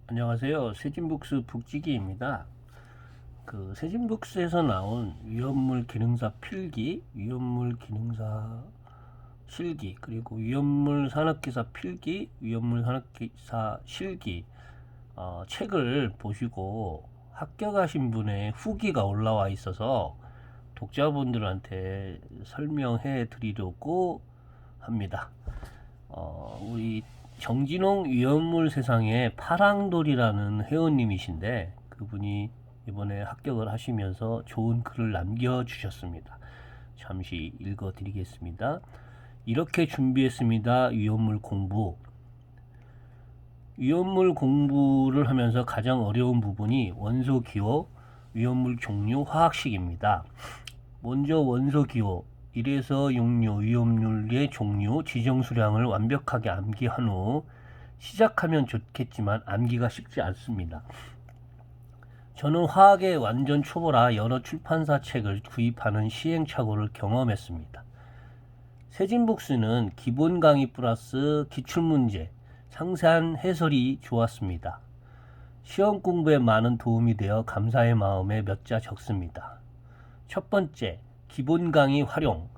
안녕하세요. 세진북스 북지기입니다. 세진북스에서 나온 위험물 기능사 필기, 위험물 기능사 실기, 그리고 위험물 산업기사 필기, 위험물 산업기사 실기 책을 보시고 합격하신 분의 후기가 올라와 있어서 독자분들한테 설명해 드리려고 합니다. 우리 정진홍 위험물 세상의 파랑돌이라는 회원님이신데 그분이 이번에 합격을 하시면서 좋은 글을 남겨주셨습니다. 잠시 읽어드리겠습니다. 이렇게 준비했습니다. 위험물 공부. 위험물 공부를 하면서 가장 어려운 부분이 원소 기호, 위험물 종류, 화학식입니다. 먼저 원소 기호 1에서 6류 위험물의 종류, 지정 수량을 완벽하게 암기한 후 시작하면 좋겠지만 암기가 쉽지 않습니다. 저는 화학에 완전 초보라 여러 출판사 책을 구입하는 시행착오를 경험했습니다. 세진북스는 기본 강의 플러스 기출문제, 상세한 해설이 좋았습니다. 시험 공부에 많은 도움이 되어 감사의 마음에 몇 자 적습니다. 첫 번째, 기본 강의 활용.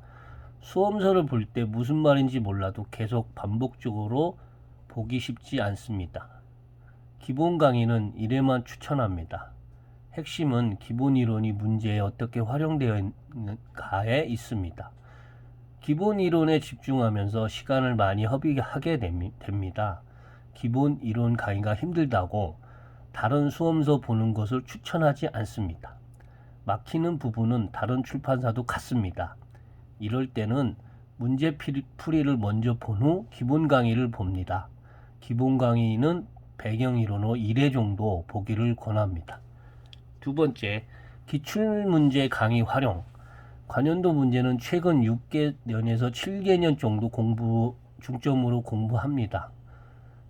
수험서를 볼 때 무슨 말인지 몰라도 계속 반복적으로 보기 쉽지 않습니다. 기본 강의는 1회만 추천합니다. 핵심은 기본 이론이 문제에 어떻게 활용되어 있는가에 있습니다. 기본 이론에 집중하면서 시간을 많이 허비하게 됩니다. 기본 이론 강의가 힘들다고 다른 수험서 보는 것을 추천하지 않습니다. 막히는 부분은 다른 출판사도 같습니다. 이럴 때는 문제 풀이를 먼저 본 후 기본 강의를 봅니다. 기본 강의는 배경이론으로 1회 정도 보기를 권합니다. 두 번째, 기출문제 강의 활용. 관연도 문제는 최근 6개년에서 7개년 정도 중점으로 공부합니다.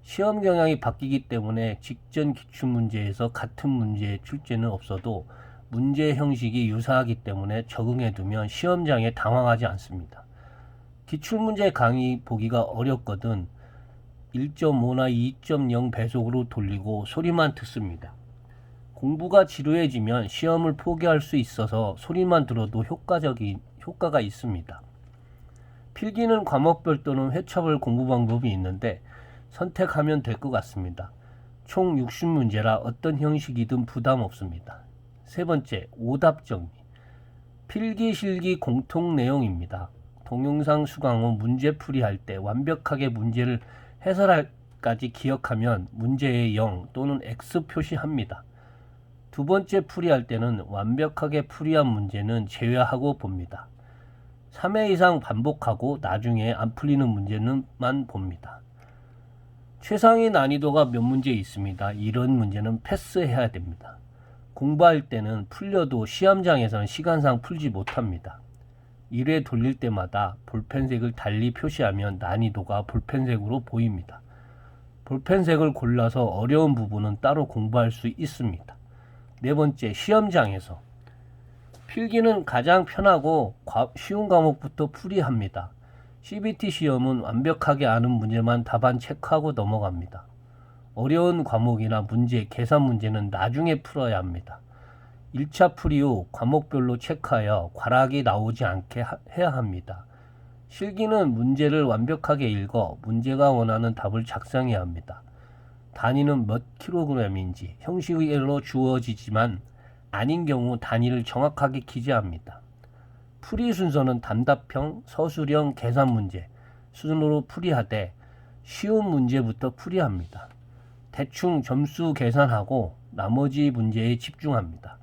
시험 경향이 바뀌기 때문에 직전 기출문제에서 같은 문제의 출제는 없어도 문제 형식이 유사하기 때문에 적응해두면 시험장에 당황하지 않습니다. 기출문제 강의 보기가 어렵거든 1.5나 2.0 배속으로 돌리고 소리만 듣습니다. 공부가 지루해지면 시험을 포기할 수 있어서 소리만 들어도 효과가 있습니다. 필기는 과목별 또는 회차별 공부 방법이 있는데 선택하면 될 것 같습니다. 총 60문제라 어떤 형식이든 부담 없습니다. 세 번째, 오답 정리. 필기, 실기 공통 내용입니다. 동영상 수강 후 문제풀이 할 때 완벽하게 문제를 해설할까지 기억하면 문제에 0 또는 X 표시합니다. 두 번째 풀이할 때는 완벽하게 풀이한 문제는 제외하고 봅니다. 3회 이상 반복하고 나중에 안 풀리는 문제는만 봅니다. 최상위 난이도가 몇 문제 있습니다. 이런 문제는 패스해야 됩니다. 공부할 때는 풀려도 시험장에서는 시간상 풀지 못합니다. 1회 돌릴 때마다 볼펜색을 달리 표시하면 난이도가 볼펜색으로 보입니다. 볼펜색을 골라서 어려운 부분은 따로 공부할 수 있습니다. 네 번째, 시험장에서. 필기는 가장 편하고 쉬운 과목부터 풀이합니다. CBT 시험은 완벽하게 아는 문제만 답안 체크하고 넘어갑니다. 어려운 과목이나 문제, 계산 문제는 나중에 풀어야 합니다. 1차 풀이 후 과목별로 체크하여 과락이 나오지 않게 해야 합니다. 실기는 문제를 완벽하게 읽어 문제가 원하는 답을 작성해야 합니다. 단위는 몇 킬로그램인지 형식으로 주어지지만 아닌 경우 단위를 정확하게 기재합니다. 풀이 순서는 단답형, 서술형, 계산 문제 순으로 풀이하되 쉬운 문제부터 풀이합니다. 대충 점수 계산하고 나머지 문제에 집중합니다.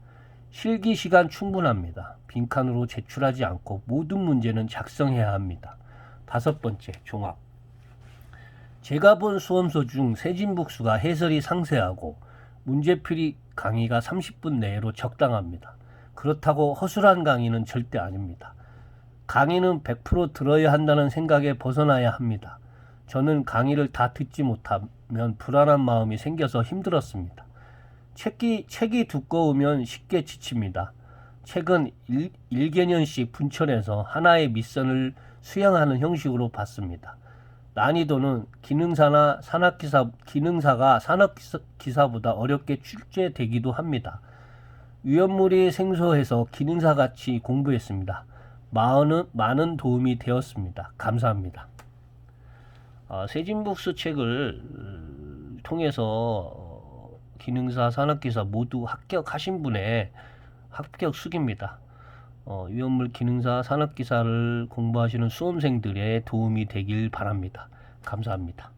실기 시간 충분합니다. 빈칸으로 제출하지 않고 모든 문제는 작성해야 합니다. 다섯 번째, 종합. 제가 본 수험서 중 세진북스가 해설이 상세하고 문제풀이 강의가 30분 내로 적당합니다. 그렇다고 허술한 강의는 절대 아닙니다. 강의는 100% 들어야 한다는 생각에 벗어나야 합니다. 저는 강의를 다 듣지 못하면 불안한 마음이 생겨서 힘들었습니다. 책이 두꺼우면 쉽게 지칩니다. 책은 1개년씩 분철해서 하나의 미션을 수행하는 형식으로 봤습니다. 난이도는 기능사가 산업기사보다 어렵게 출제되기도 합니다. 위험물이 생소해서 기능사같이 공부했습니다. 많은 도움이 되었습니다. 감사합니다. 세진북스 책을 통해서 기능사, 산업기사 모두 합격하신 분의 합격 수기입니다. 위험물 기능사, 산업기사를 공부하시는 수험생들의 도움이 되길 바랍니다. 감사합니다.